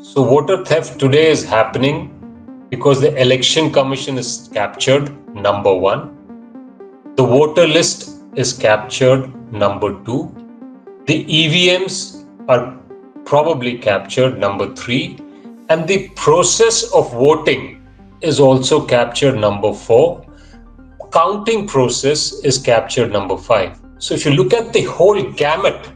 So voter theft today is happening because the election commission is captured, number one. The voter list is captured, number two. The EVMs are probably captured, number three. And the process of voting is also captured, number four. Counting process is captured, number five. So if you look at the whole gamut,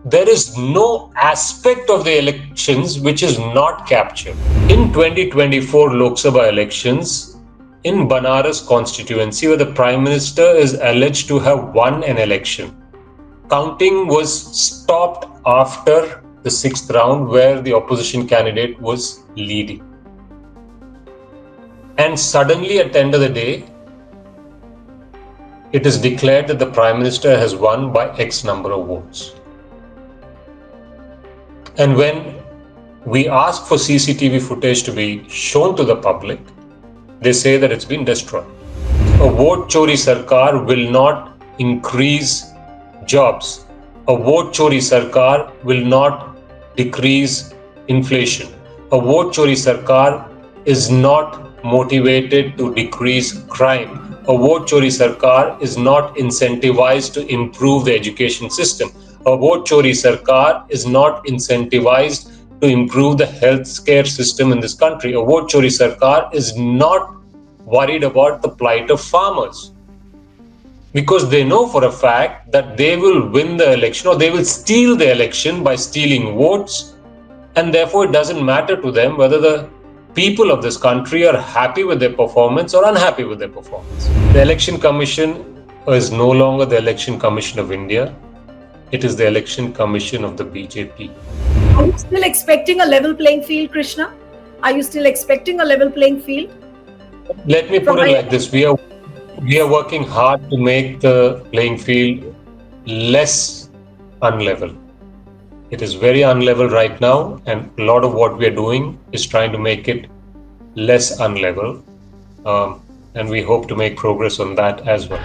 there is no aspect of the elections which is not captured. In 2024 Lok Sabha elections, in Banaras constituency, where the Prime Minister is alleged to have won an election, counting was stopped after the sixth round, where the opposition candidate was leading. And suddenly, at the end of the day, it is declared that the Prime Minister has won by X number of votes. And when we ask for CCTV footage to be shown to the public, they say that it's been destroyed. A vote chori sarkar will not increase jobs. A vote chori sarkar will not decrease inflation. A vote chori sarkar is not motivated to decrease crime. A vote chori sarkar is not incentivized to improve the education system. A vote chori sarkar is not incentivized to improve the healthcare system in this country. A vote chori sarkar is not worried about the plight of farmers, because they know for a fact that they will win the election, or they will steal the election by stealing votes, and therefore it doesn't matter to them whether the people of this country are happy with their performance or unhappy with their performance. The Election Commission is no longer the Election Commission of India. It is the Election Commission of the BJP. Are you still expecting a level playing field, Krishna? Are you still expecting a level playing field? Let me put it like this. We are working hard to make the playing field less unlevel. It is very unlevel right now, and a lot of what we are doing is trying to make it less unlevel. And we hope to make progress on that as well.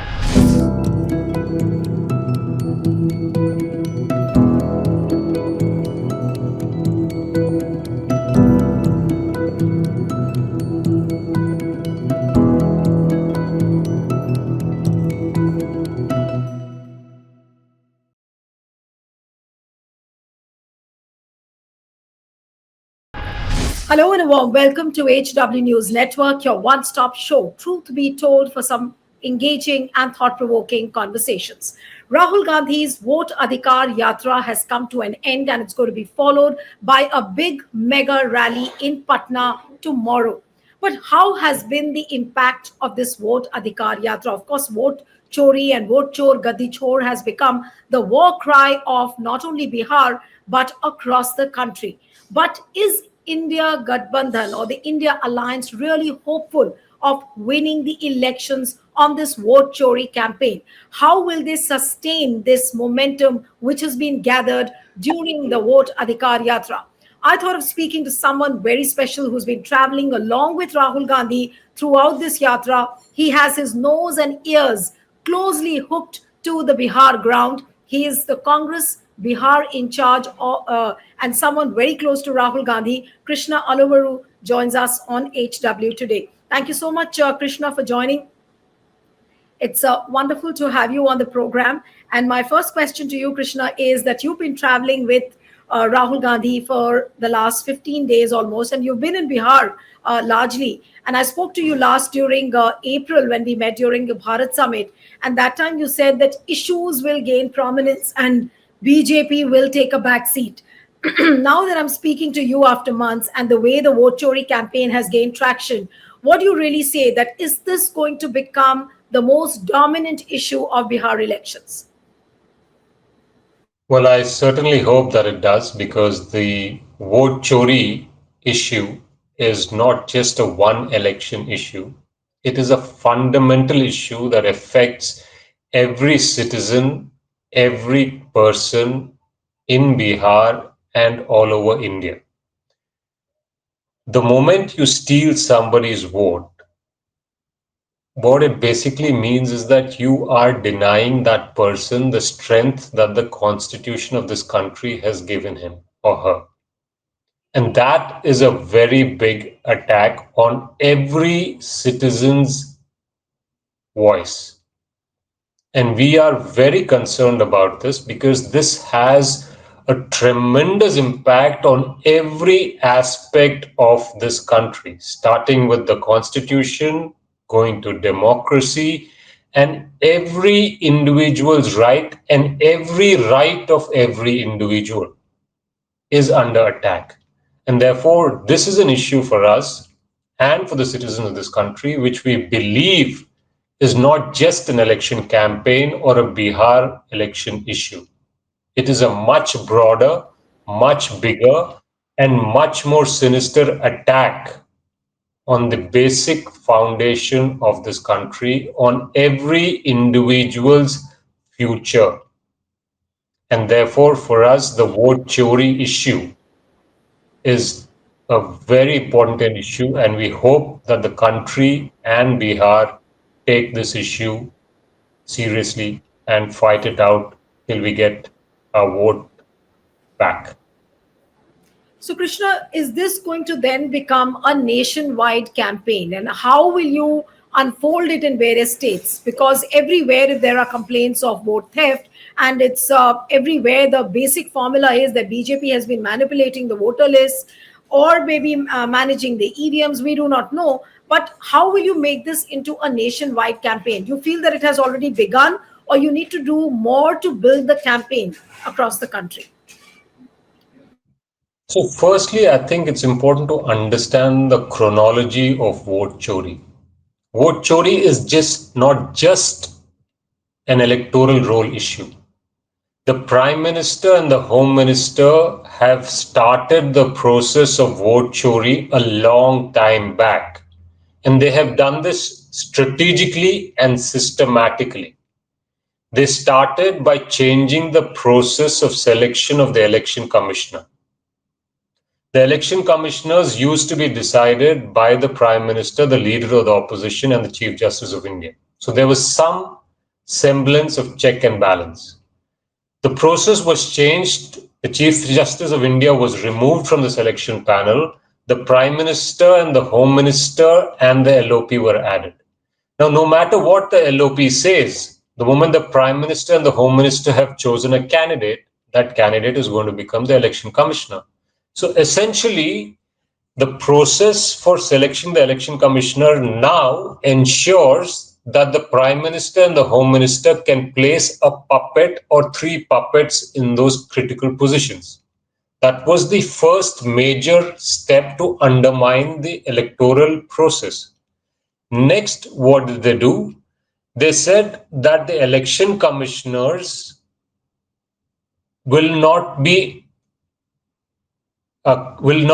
Hello and a warm welcome to HW News Network, your one-stop show, truth be told, for some engaging and thought-provoking conversations. Rahul Gandhi's Vote Adhikar Yatra has come to an end, and it's going to be followed by a big mega rally in Patna tomorrow. But how has been the impact of this Vote Adhikar Yatra? Of course, Vote Chori and Vote Chor Gaddi Chor has become the war cry of not only Bihar but across the country. But is India Gadbandhan or the India Alliance really hopeful of winning the elections on this vote chori campaign? How will they sustain this momentum which has been gathered during the Vote Adhikar Yatra? I thought of speaking to someone very special who's been traveling along with Rahul Gandhi throughout this yatra. He has his nose and ears closely hooked to the Bihar ground. He is the Congress Bihar in charge and someone very close to Rahul Gandhi. Krishna Allavaru joins us on HW today. Thank you so much, Krishna, for joining. It's wonderful to have you on the program. And my first question to you, Krishna, is that you've been traveling with Rahul Gandhi for the last 15 days almost, and you've been in Bihar largely. And I spoke to you last during April when we met during the Bharat Summit. And that time you said that issues will gain prominence and BJP will take a back seat. Now that I'm speaking to you after months and the way the Vote Chori campaign has gained traction, what do you really say? That is this going to become the most dominant issue of Bihar elections? Well, I certainly hope that it does, because the Vote Chori issue is not just a one election issue. It is a fundamental issue that affects every citizen, every person in Bihar and all over India. The moment you steal somebody's vote, what it basically means is that you are denying that person the strength that the constitution of this country has given him or her. And that is a very big attack on every citizen's voice. And we are very concerned about this because this has a tremendous impact on every aspect of this country, starting with the constitution, going to democracy, and every individual's right and every right of every individual is under attack. And therefore, this is an issue for us and for the citizens of this country, which we believe is not just an election campaign or a Bihar election issue. It is a much broader, much bigger, and much more sinister attack on the basic foundation of this country, on every individual's future. And therefore, for us, the vote Chori issue is a very important issue, and we hope that the country and Bihar take this issue seriously and fight it out till we get our vote back. So, Krishna, is this going to then become a nationwide campaign? And how will you unfold it in various states? Because everywhere, if there are complaints of vote theft, and it's everywhere, the basic formula is that BJP has been manipulating the voter lists or maybe managing the EVMs, we do not know. But how will you make this into a nationwide campaign? Do you feel that it has already begun, or you need to do more to build the campaign across the country? So, firstly, I think it's important to understand the chronology of vote chori. Vote chori is just not just an electoral roll issue. The Prime Minister and the Home Minister have started the process of vote chori a long time back. And they have done this strategically and systematically. They started by changing the process of selection of the election commissioner. The election commissioners used to be decided by the Prime Minister, the leader of the opposition, and the Chief Justice of India. So there was some semblance of check and balance. The process was changed. The Chief Justice of India was removed from the selection panel. The Prime Minister and the Home Minister and the LOP were added. Now, no matter what the LOP says, the moment the Prime Minister and the Home Minister have chosen a candidate, that candidate is going to become the election commissioner. So essentially, the process for selecting the election commissioner now ensures that the Prime Minister and the Home Minister can place a puppet or three puppets in those critical positions. That was the first major step to undermine the electoral process. Next, what did they do? They said that the election commissioners will not be accountable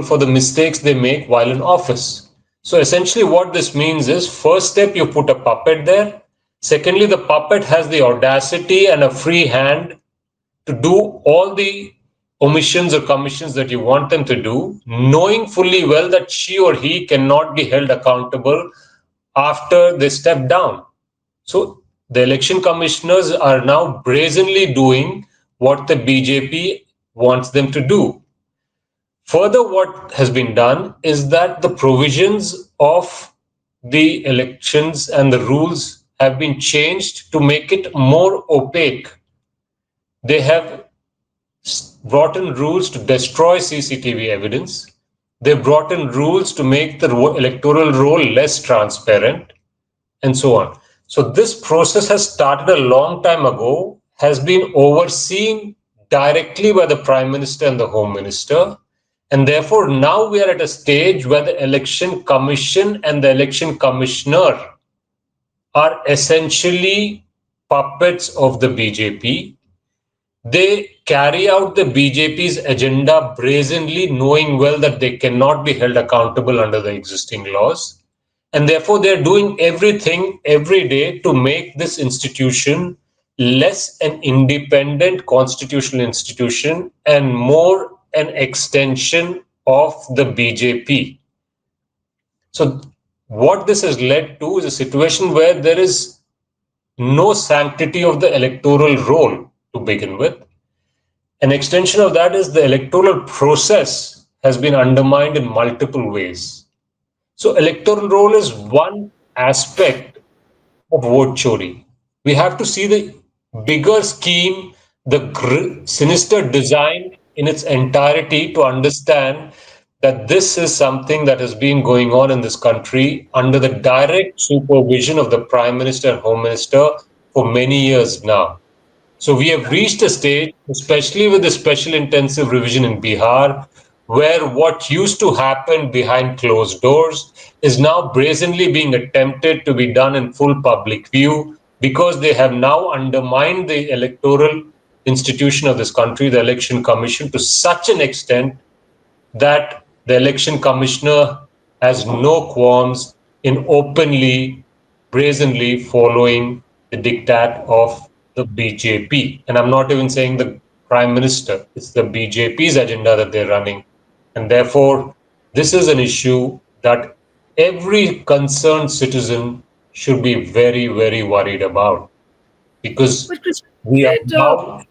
for the mistakes they make while in office. So essentially what this means is, first step, you put a puppet there. Secondly, the puppet has the audacity and a free hand to do all the omissions or commissions that you want them to do, knowing fully well that she or he cannot be held accountable after they step down. So the election commissioners are now brazenly doing what the BJP wants them to do. Further, what has been done is that the provisions of the elections and the rules have been changed to make it more opaque. They have brought in rules to destroy CCTV evidence. They've brought in rules to make the electoral roll less transparent, and so on. So this process has started a long time ago, has been overseen directly by the Prime Minister and the Home Minister. And therefore, now we are at a stage where the Election Commission and the Election Commissioner are essentially puppets of the BJP. They carry out the BJP's agenda brazenly, knowing well that they cannot be held accountable under the existing laws. And therefore, they're doing everything every day to make this institution less an independent constitutional institution and more an extension of the BJP. So what this has led to is a situation where there is no sanctity of the electoral roll to begin with. An extension of that is the electoral process has been undermined in multiple ways. So electoral roll is one aspect of vote chori. We have to see the bigger scheme, the sinister design in its entirety to understand that this is something that has been going on in this country under the direct supervision of the Prime Minister and Home Minister for many years now. So we have reached a stage, especially with the special intensive revision in Bihar, where what used to happen behind closed doors is now brazenly being attempted to be done in full public view because they have now undermined the electoral institution of this country, the Election Commission, to such an extent that the election commissioner has no qualms in openly, brazenly following the diktat of the BJP. And I'm not even saying the prime minister, it's the BJP's agenda that they're running. And therefore, this is an issue that every concerned citizen should be very, very worried about because But Krishna, we are now.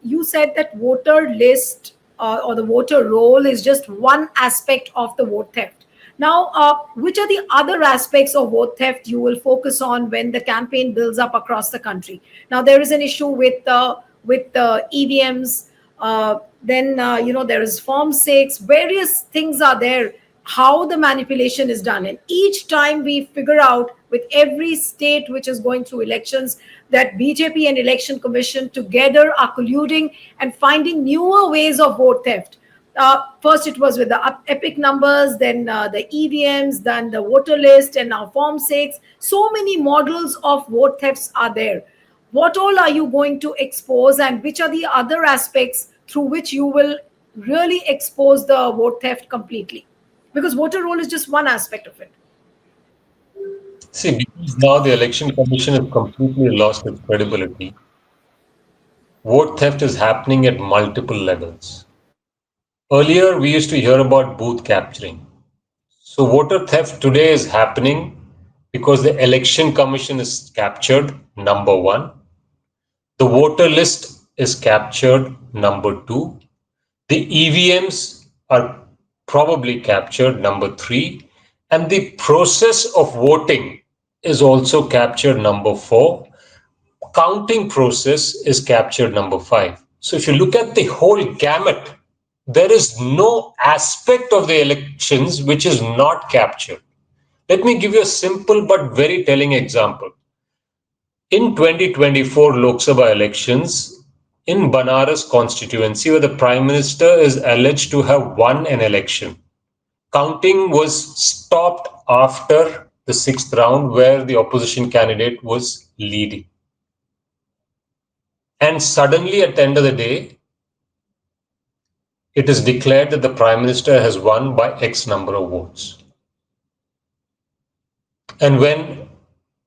you said that voter list or the voter roll is just one aspect of the vote theft. Now, which are the other aspects of vote theft you will focus on when the campaign builds up across the country? Now, there is an issue with EVMs. Then there is Form 6. Various things are there. How the manipulation is done, and each time we figure out with every state which is going through elections that BJP and Election Commission together are colluding and finding newer ways of vote theft. First, it was with the epic numbers, then the EVMs, then the voter list, and now Form 6. So many models of vote thefts are there. What all are you going to expose, and which are the other aspects through which you will really expose the vote theft completely? Because voter roll is just one aspect of it. See, because now the Election Commission has completely lost its credibility, vote theft is happening at multiple levels. Earlier, we used to hear about booth capturing. So, voter theft today is happening because the Election Commission is captured, number one. The voter list is captured, number two. The EVMs are probably captured, number three. And the process of voting is also captured, number four. Counting process is captured, number five. So if you look at the whole gamut, there is no aspect of the elections which is not captured. Let me give you a simple but very telling example. In 2024 Lok Sabha elections, in Banaras constituency, where the Prime Minister is alleged to have won an election, counting was stopped after the sixth round, where the opposition candidate was leading. And suddenly, at the end of the day, it is declared that the Prime Minister has won by X number of votes. And when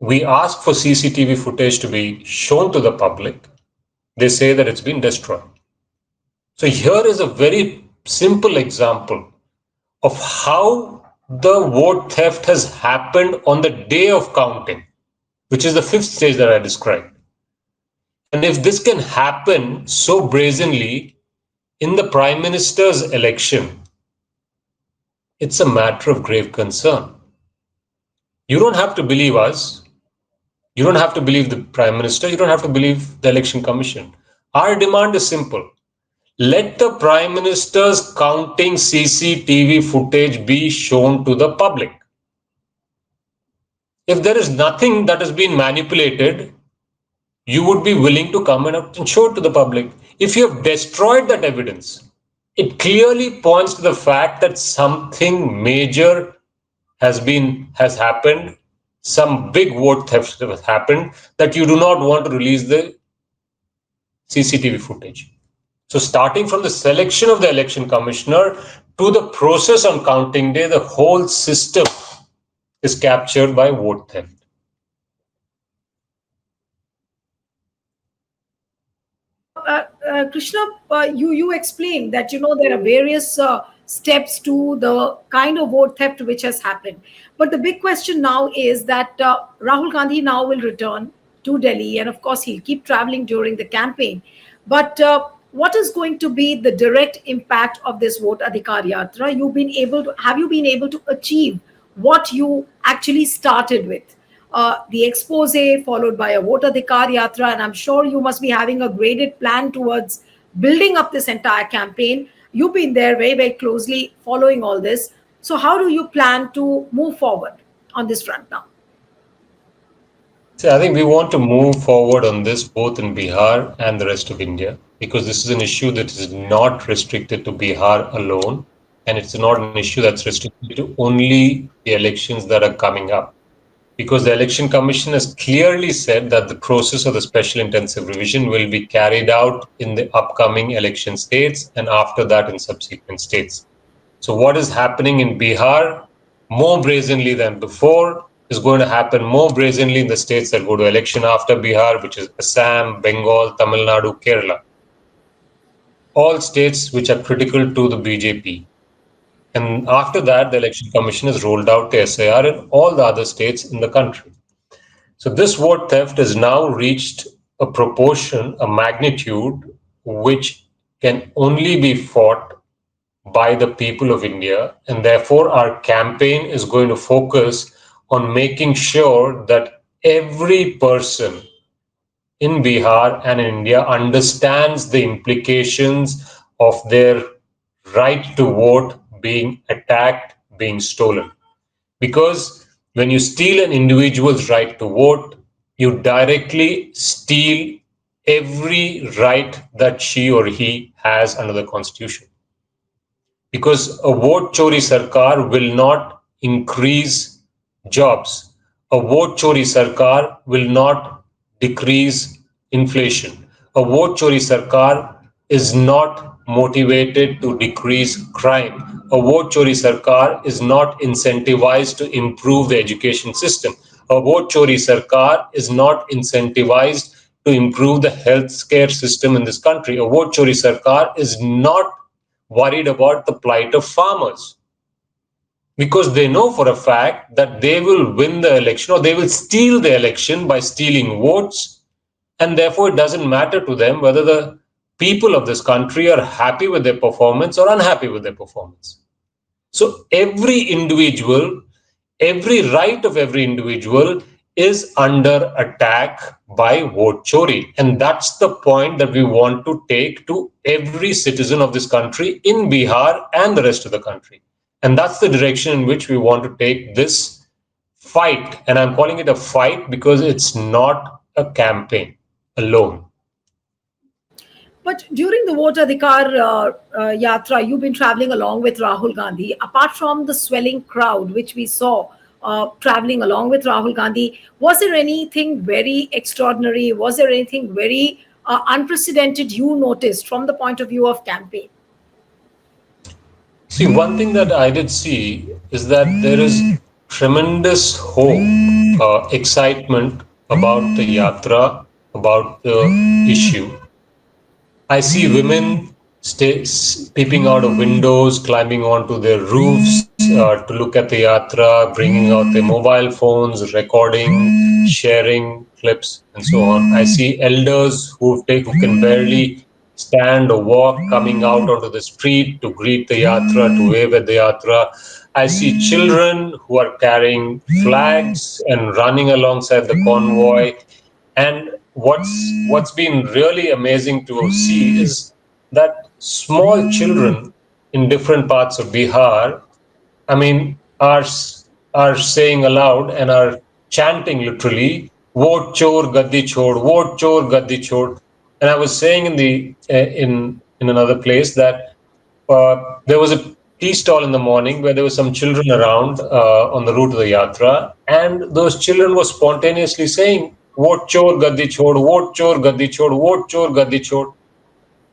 we ask for CCTV footage to be shown to the public, they say that it's been destroyed. So here is a very simple example of how the vote theft has happened on the day of counting, which is the fifth stage that I described. And if this can happen so brazenly in the Prime Minister's election, it's a matter of grave concern. You don't have to believe us. You don't have to believe the Prime Minister. You don't have to believe the Election Commission. Our demand is simple. Let the Prime Minister's counting CCTV footage be shown to the public. If there is nothing that has been manipulated, you would be willing to come and show it to the public. If you have destroyed that evidence, it clearly points to the fact that something major has happened, some big vote theft has happened, that you do not want to release the CCTV footage. So starting from the selection of the election commissioner to the process on counting day, the whole system is captured by vote theft. Krishna, you explained that there are various steps to the kind of vote theft which has happened. But the big question now is that Rahul Gandhi now will return to Delhi, and of course he'll keep traveling during the campaign. But what is going to be the direct impact of this vote adhikar yatra? Have you been able to achieve what you actually started with? The expose followed by a vote adhikar yatra, and I'm sure you must be having a graded plan towards building up this entire campaign. You've been there very, very closely following all this. So how do you plan to move forward on this front now? See, I think we want to move forward on this both in Bihar and the rest of India, because this is an issue that is not restricted to Bihar alone, and it's not an issue that's restricted to only the elections that are coming up. Because the Election Commission has clearly said that the process of the special intensive revision will be carried out in the upcoming election states and after that in subsequent states. So what is happening in Bihar more brazenly than before is going to happen more brazenly in the states that go to election after Bihar, which is Assam, Bengal, Tamil Nadu, Kerala. All states which are critical to the BJP. And after that, the Election Commission has rolled out the SIR in all the other states in the country. So this vote theft has now reached a proportion, a magnitude, which can only be fought by the people of India. And therefore, our campaign is going to focus on making sure that every person in Bihar and in India understands the implications of their right to vote being attacked, being stolen. Because when you steal an individual's right to vote, you directly steal every right that she or he has under the Constitution. Because a vote chori sarkar will not increase jobs. A vote chori sarkar will not decrease inflation. A vote chori sarkar is not motivated to decrease crime. A vote chori sarkar is not incentivized to improve the education system. A vote chori sarkar is not incentivized to improve the healthcare system in this country. A vote chori sarkar is not worried about the plight of farmers, because they know for a fact that they will win the election or they will steal the election by stealing votes, and therefore it doesn't matter to them whether the people of this country are happy with their performance or unhappy with their performance. So every individual, every right of every individual is under attack by vote chori. And that's the point that we want to take to every citizen of this country in Bihar and the rest of the country. And that's the direction in which we want to take this fight. And I'm calling it a fight because it's not a campaign alone. But during the vote adhikar yatra, you've been traveling along with Rahul Gandhi. Apart from the swelling crowd, which we saw traveling along with Rahul Gandhi, was there anything very extraordinary? Was there anything very unprecedented you noticed from the point of view of campaign? See, one thing that I did see is that there is tremendous hope, excitement about the yatra, about the issue. I see women peeping out of windows, climbing onto their roofs to look at the yatra, bringing out their mobile phones, recording, sharing clips, and so on. I see elders who can barely stand or walk coming out onto the street to greet the yatra, to wave at the yatra. I see children who are carrying flags and running alongside the convoy. And what's been really amazing to see is that small children in different parts of Bihar, I mean, are saying aloud and are chanting literally, "Vote chor, gaddi chhod, vote chor, gaddi chhod." And I was saying in another place that there was a tea stall in the morning where there were some children around on the route of the yatra, and those children were spontaneously saying, "Vote chor, gaddi chhod, vote chor, gaddi chhod, vote chor, gaddi chhod."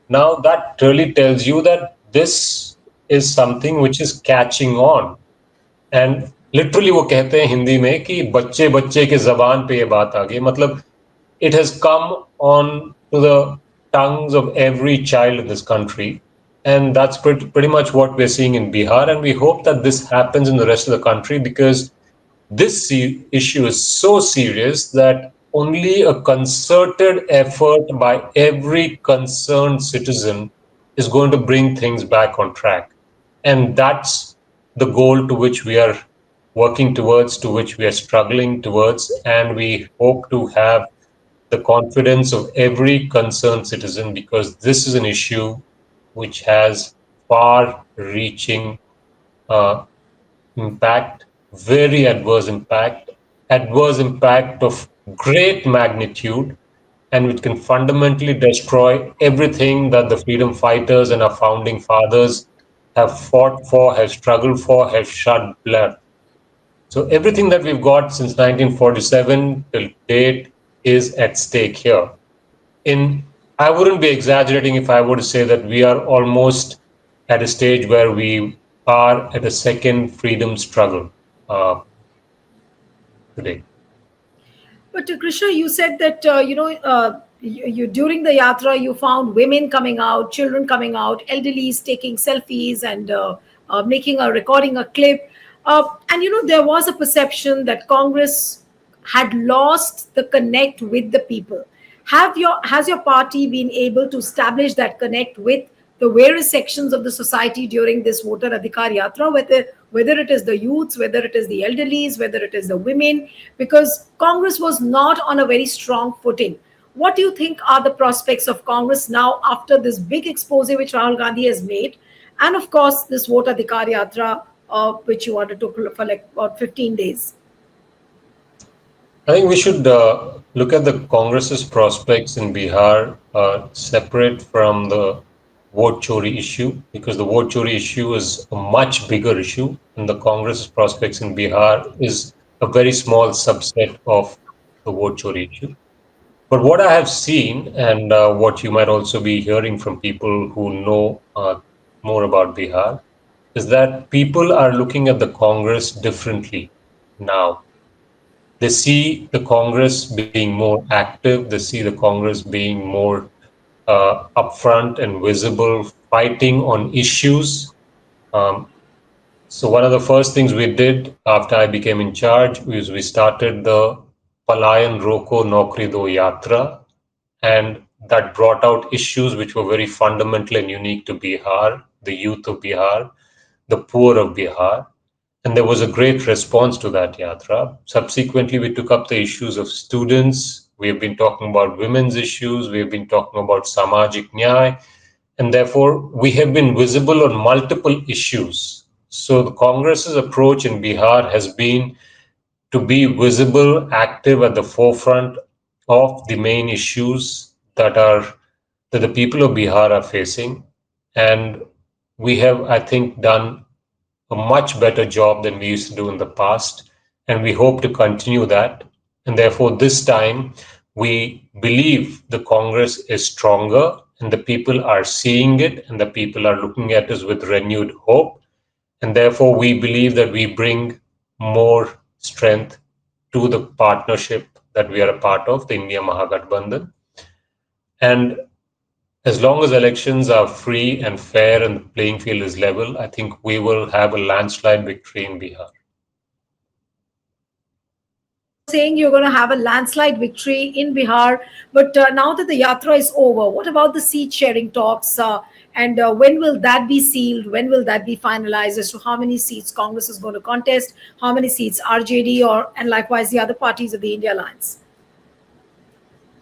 Now that really tells you that this is something which is catching on. And literally वो कहते हैं हिंदी में कि बच्चे बच्चे के जबान पे ये बात आ गई, मतलब it has come on to the tongues of every child in this country. And that's pretty much what we're seeing in Bihar. And we hope that this happens in the rest of the country, because this issue is so serious that only a concerted effort by every concerned citizen is going to bring things back on track. And that's the goal to which we are working towards, to which we are struggling towards, and we hope to have the confidence of every concerned citizen, because this is an issue which has far reaching uh, impact, very adverse impact of great magnitude, and which can fundamentally destroy everything that the freedom fighters and our founding fathers have fought for, have struggled for, have shed blood. So everything that we've got since 1947 till date is at stake here. In I wouldn't be exaggerating if I were to say that we are almost at a stage where we are at a second freedom struggle today. But Krishna, you said that you during the yatra you found women coming out, children coming out, elderlies taking selfies and making a recording a clip, and there was a perception that Congress had lost the connect with the people. Has your party been able to establish that connect with the various sections of the society during this voter adhikar yatra, whether it is the youths, whether it is the elderlies, whether it is the women, because Congress was not on a very strong footing. What do you think are the prospects of Congress now after this big expose which Rahul Gandhi has made, and of course this voter adhikar yatra, which you wanted to for like about 15 days? I think we should look at the Congress's prospects in Bihar separate from the vote chori issue, because the vote chori issue is a much bigger issue, and the Congress's prospects in Bihar is a very small subset of the vote chori issue. But what I have seen, and what you might also be hearing from people who know more about Bihar, is that people are looking at the Congress differently now. They see the Congress being more active, they see the Congress being more upfront and visible, fighting on issues. Um, so one of the first things we did after I became in charge was we started the Palayan Roko Naukri Do Yatra, and that brought out issues which were very fundamental and unique to Bihar, the youth of Bihar, the poor of Bihar. And there was a great response to that yatra. Subsequently, we took up the issues of students. We have been talking about women's issues. We have been talking about Samajik Nyay. And therefore, we have been visible on multiple issues. So the Congress's approach in Bihar has been to be visible, active at the forefront of the main issues that the people of Bihar are facing. And we have, I think, done a much better job than we used to do in the past, and we hope to continue that. And therefore, this time, we believe the Congress is stronger, and the people are seeing it, and the people are looking at us with renewed hope. And therefore, we believe that we bring more strength to the partnership that we are a part of, the India Mahagathbandhan. And as long as elections are free and fair and the playing field is level, I think we will have a landslide victory in Bihar. You're saying you're going to have a landslide victory in Bihar, but now that the yatra is over, what about the seat sharing talks? And when will that be sealed? When will that be finalized as to how many seats Congress is going to contest, how many seats RJD or and likewise the other parties of the India Alliance?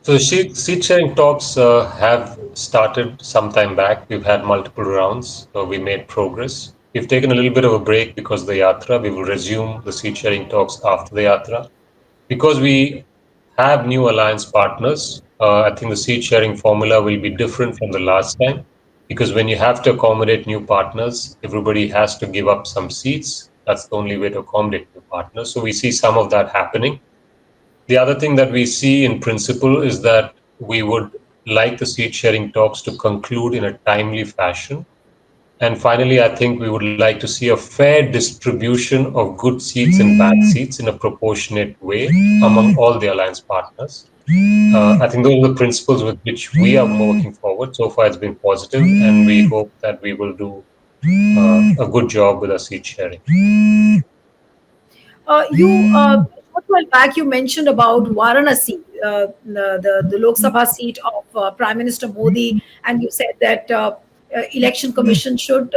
So the seat sharing talks have started some time back. We've had multiple rounds. We made progress. We've taken a little bit of a break because of the yatra. We will resume the seat sharing talks after the yatra. Because we have new alliance partners, I think the seat sharing formula will be different from the last time. Because when you have to accommodate new partners, everybody has to give up some seats. That's the only way to accommodate new partners. So we see some of that happening. The other thing that we see in principle is that we would like the seat sharing talks to conclude in a timely fashion. And finally, I think we would like to see a fair distribution of good seats and bad seats in a proportionate way among all the alliance partners. I think those are the principles with which we are working forward. So far, it's been positive, and we hope that we will do a good job with our seat sharing. You a short while back you mentioned about Varanasi. the Lok Sabha seat of Prime Minister Modi, and you said that election commission should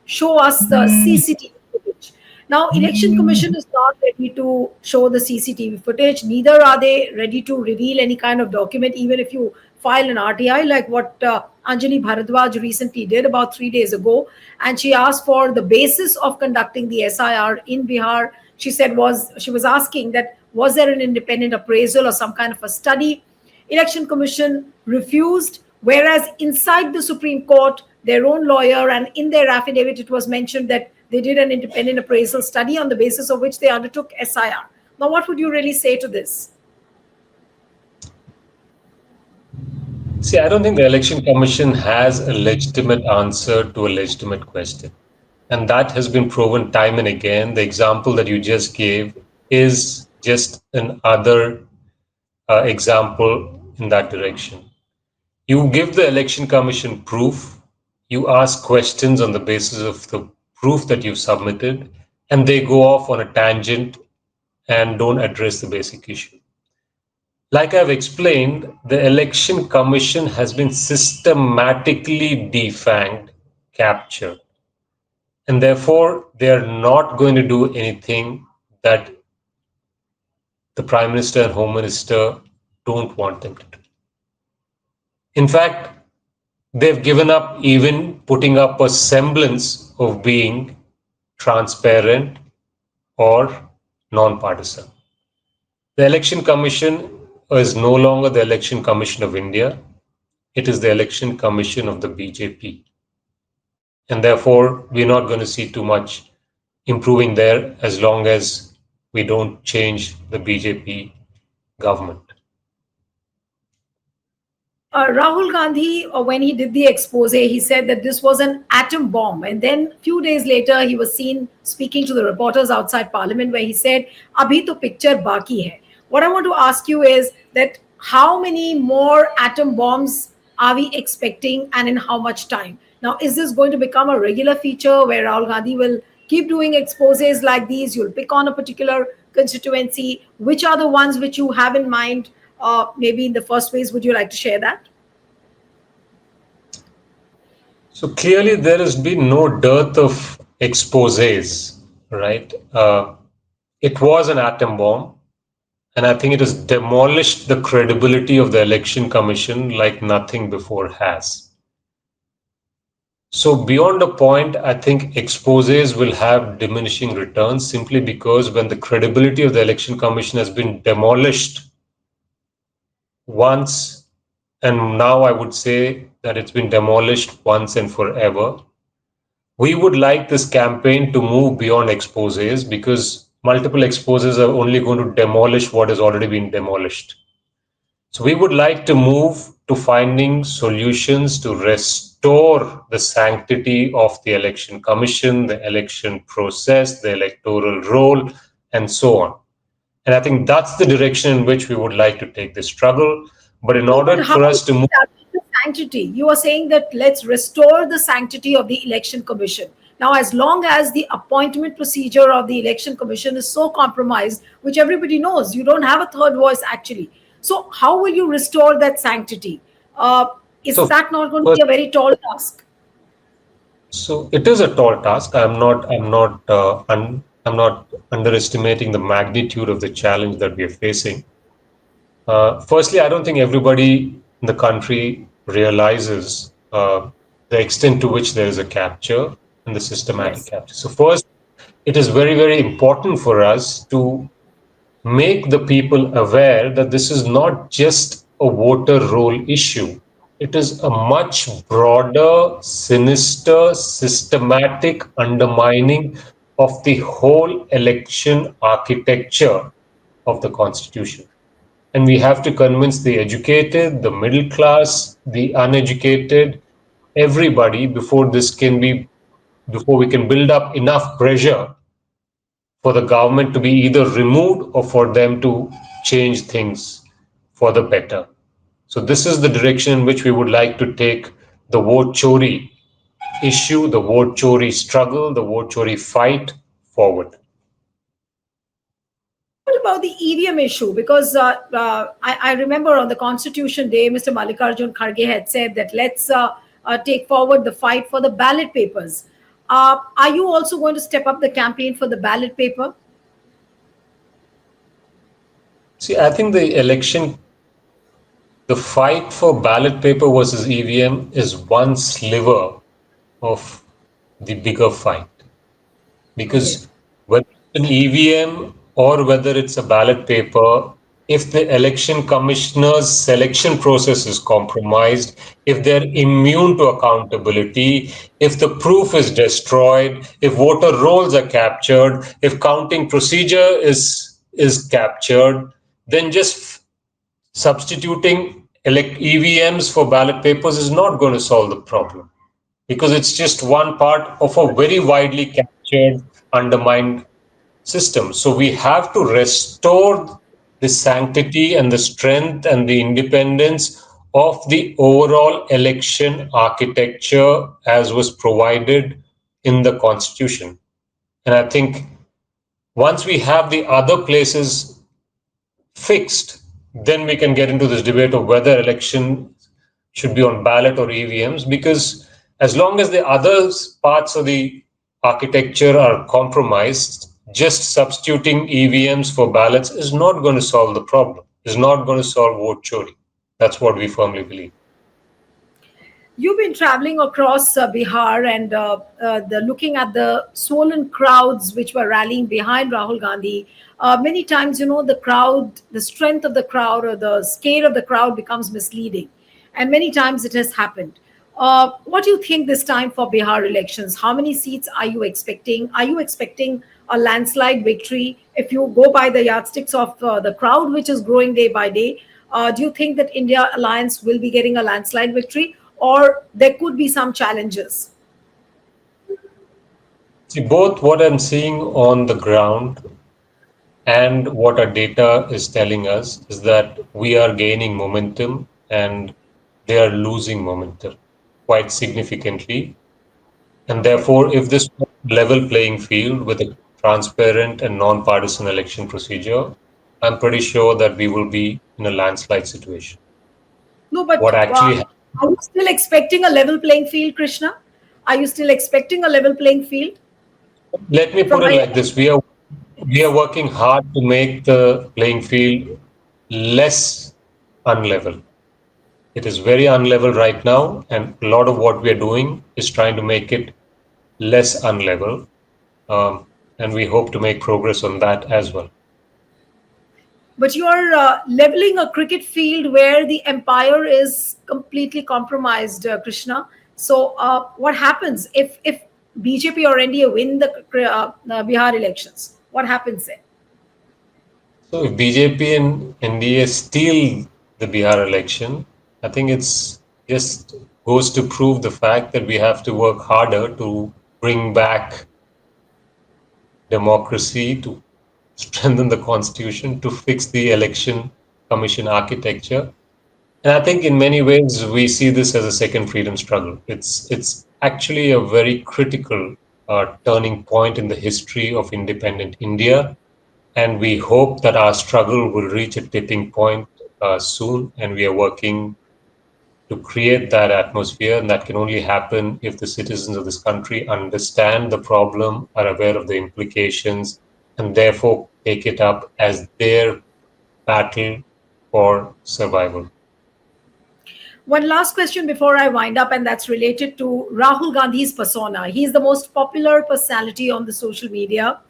show us the CCTV footage. Now, election commission is not ready to show the CCTV footage. Neither are they ready to reveal any kind of document, even if you file an RTI, like what Anjali Bharadwaj recently did about 3 days ago. And she asked for the basis of conducting the SIR in Bihar. She said she was asking that was there an independent appraisal or some kind of a study. Election commission refused, whereas inside the Supreme Court, their own lawyer, and in their affidavit, it was mentioned that they did an independent appraisal study on the basis of which they undertook SIR. Now, what would you really say to this? See, I don't think the Election Commission has a legitimate answer to a legitimate question. And that has been proven time and again. The example that you just gave is just another example in that direction. You give the Election Commission proof, you ask questions on the basis of the proof that you've submitted, and they go off on a tangent and don't address the basic issue. Like I've explained, the Election Commission has been systematically defanged, captured, and therefore they are not going to do anything that the Prime Minister and Home Minister don't want them to do. In fact, they've given up even putting up a semblance of being transparent or non-partisan. The Election Commission is no longer the Election Commission of India. It is the Election Commission of the BJP. And therefore, we're not going to see too much improving there as long as we don't change the BJP government. Rahul Gandhi, when he did the expose, he said that this was an atom bomb. And then a few days later, he was seen speaking to the reporters outside Parliament, where he said, "Abhi to picture baki hai." What I want to ask you is that how many more atom bombs are we expecting, and in how much time? Now, is this going to become a regular feature where Rahul Gandhi will keep doing exposes like these? You'll pick on a particular constituency. Which are the ones which you have in mind? Maybe in the first phase, would you like to share that? So clearly, there has been no dearth of exposes, right? It was an atom bomb, and I think it has demolished the credibility of the Election Commission like nothing before has. So beyond a point, I think exposes will have diminishing returns simply because when the credibility of the Election Commission has been demolished once, and now I would say that it's been demolished once and forever, we would like this campaign to move beyond exposes because multiple exposes are only going to demolish what has already been demolished. So we would like to move to finding solutions to restore the sanctity of the Election Commission, the election process, the electoral roll, and so on. And I think that's the direction in which we would like to take this struggle. But in order How for us to move... the sanctity? You are saying that let's restore the sanctity of the Election Commission. Now, as long as the appointment procedure of the Election Commission is so compromised, which everybody knows, you don't have a third voice actually. So how will you restore that sanctity? Is that not going to be a very tall task? So it is a tall task. I'm not underestimating the magnitude of the challenge that we are facing. Firstly, I don't think everybody in the country realizes the extent to which there is a capture and the systematic capture. So first, it is very, very important for us to make the people aware that this is not just a voter roll issue. It is a much broader, sinister, systematic undermining of the whole election architecture of the Constitution. And we have to convince the educated, the middle class, the uneducated, everybody before we can build up enough pressure for the government to be either removed or for them to change things for the better. So this is the direction in which we would like to take the vote Chori issue, the vote Chori struggle, the vote Chori fight forward. What about the EVM issue? Because I remember on the Constitution Day, Mr. Mallikarjun Kharge had said that let's take forward the fight for the ballot papers. Are you also going to step up the campaign for the ballot paper? See, I think the fight for ballot paper versus EVM is one sliver of the bigger fight. Okay. Because whether it's an EVM or whether it's a ballot paper, if the election commissioner's selection process is compromised, if they're immune to accountability, if the proof is destroyed, if voter rolls are captured, if counting procedure is captured, then just substituting EVMs for ballot papers is not going to solve the problem because it's just one part of a very widely captured, undermined system. So we have to restore the sanctity and the strength and the independence of the overall election architecture as was provided in the Constitution. And I think once we have the other places fixed, then we can get into this debate of whether election should be on ballot or EVMs, because as long as the other parts of the architecture are compromised, just substituting EVMs for ballots is not going to solve the problem, is not going to solve vote chori. That's what we firmly believe. You've been traveling across Bihar and looking at the swollen crowds which were rallying behind Rahul Gandhi. Many times, the crowd, the strength of the crowd or the scale of the crowd becomes misleading. And many times it has happened. What do you think this time for Bihar elections? How many seats are you expecting? Are you expecting a landslide victory? If you go by the yardsticks of the crowd, which is growing day by day, do you think that India Alliance will be getting a landslide victory? Or there could be some challenges? See, both what I'm seeing on the ground and what our data is telling us is that we are gaining momentum and they are losing momentum quite significantly. And Okay. therefore, if this level playing field with a transparent and non-partisan election procedure, I'm pretty sure that we will be in a landslide situation. No, but What actually happened, are you still expecting a level playing field, Krishna? Are you still expecting a level playing field? let me From put it my like this. We are working hard to make the playing field less unlevel. It is very unlevel right now, and a lot of what we are doing is trying to make it less unlevel. And we hope to make progress on that as well. But you are leveling a cricket field where the empire is completely compromised, Krishna. So, what happens if BJP or NDA win the Bihar elections? What happens then? So if BJP and NDA steal the Bihar election, I think it's just goes to prove the fact that we have to work harder to bring back democracy, to strengthen the constitution, to fix the election commission architecture. And I think in many ways we see this as a second freedom struggle. It's actually a very critical turning point in the history of independent India, and we hope that our struggle will reach a tipping point soon. And we are working to create that atmosphere, and that can only happen if the citizens of this country understand the problem, are aware of the implications, and therefore take it up as their battle for survival. One last question before I wind up, and that's related to Rahul Gandhi's persona. He's the most popular personality on the social media.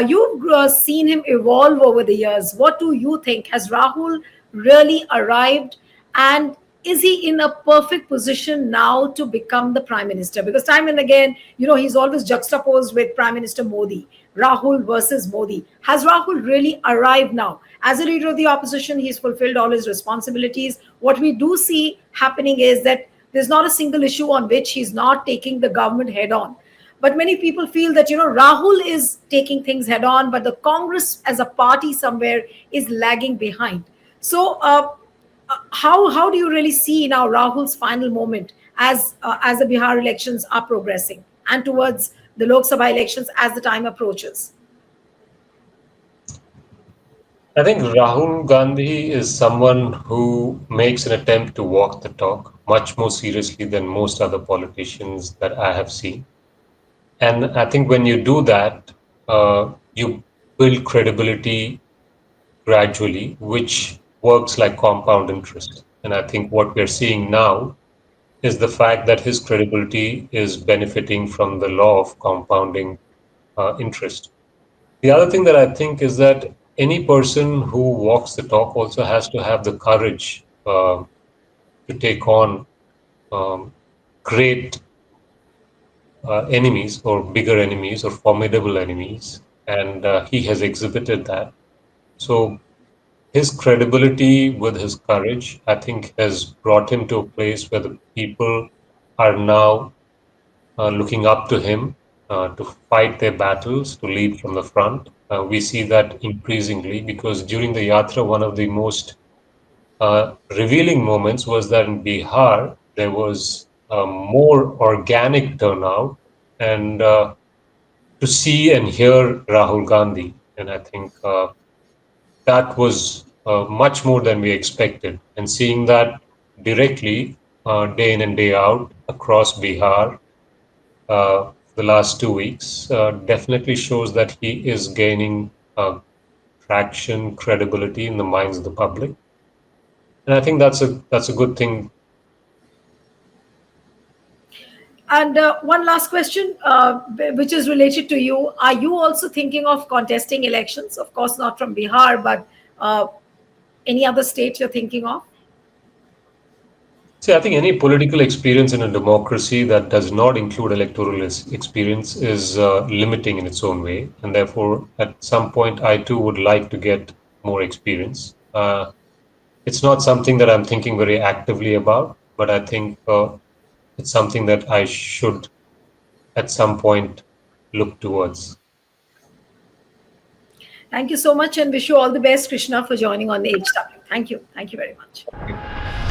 You've seen him evolve over the years. What do you think? Has Rahul really arrived? And is he in a perfect position now to become the prime minister? Because time and again, he's always juxtaposed with Prime Minister Modi, Rahul versus Modi. Has Rahul really arrived now? As a leader of the opposition, he's fulfilled all his responsibilities. What we do see happening is that there's not a single issue on which he's not taking the government head on. But many people feel that, Rahul is taking things head on, but the Congress as a party somewhere is lagging behind. So, how do you really see now Rahul's final moment as the Bihar elections are progressing and towards the Lok Sabha elections as the time approaches? I think Rahul Gandhi is someone who makes an attempt to walk the talk much more seriously than most other politicians that I have seen. And I think when you do that, you build credibility gradually, which works like compound interest. And I think what we're seeing now is the fact that his credibility is benefiting from the law of compounding interest. The other thing that I think is that any person who walks the talk also has to have the courage to take on um, great enemies or bigger enemies or formidable enemies. And he has exhibited that. So his credibility with his courage, I think, has brought him to a place where the people are now looking up to him to fight their battles, to lead from the front. We see that increasingly because during the Yatra, one of the most revealing moments was that in Bihar, there was a more organic turnout and to see and hear Rahul Gandhi. And I think that was much more than we expected. And seeing that directly, day in and day out across Bihar, the last 2 weeks definitely shows that he is gaining traction, credibility in the minds of the public, and I think that's a good thing. And one last question, which is related to you. Are you also thinking of contesting elections? Of course, not from Bihar, but any other state you're thinking of? See, I think any political experience in a democracy that does not include electoral experience is limiting in its own way, and therefore, at some point, I too would like to get more experience. It's not something that I'm thinking very actively about, but I think it's something that I should at some point look towards. Thank you so much and wish you all the best, Krishna, for joining on the HW. Thank you. Thank you very much. Thank you.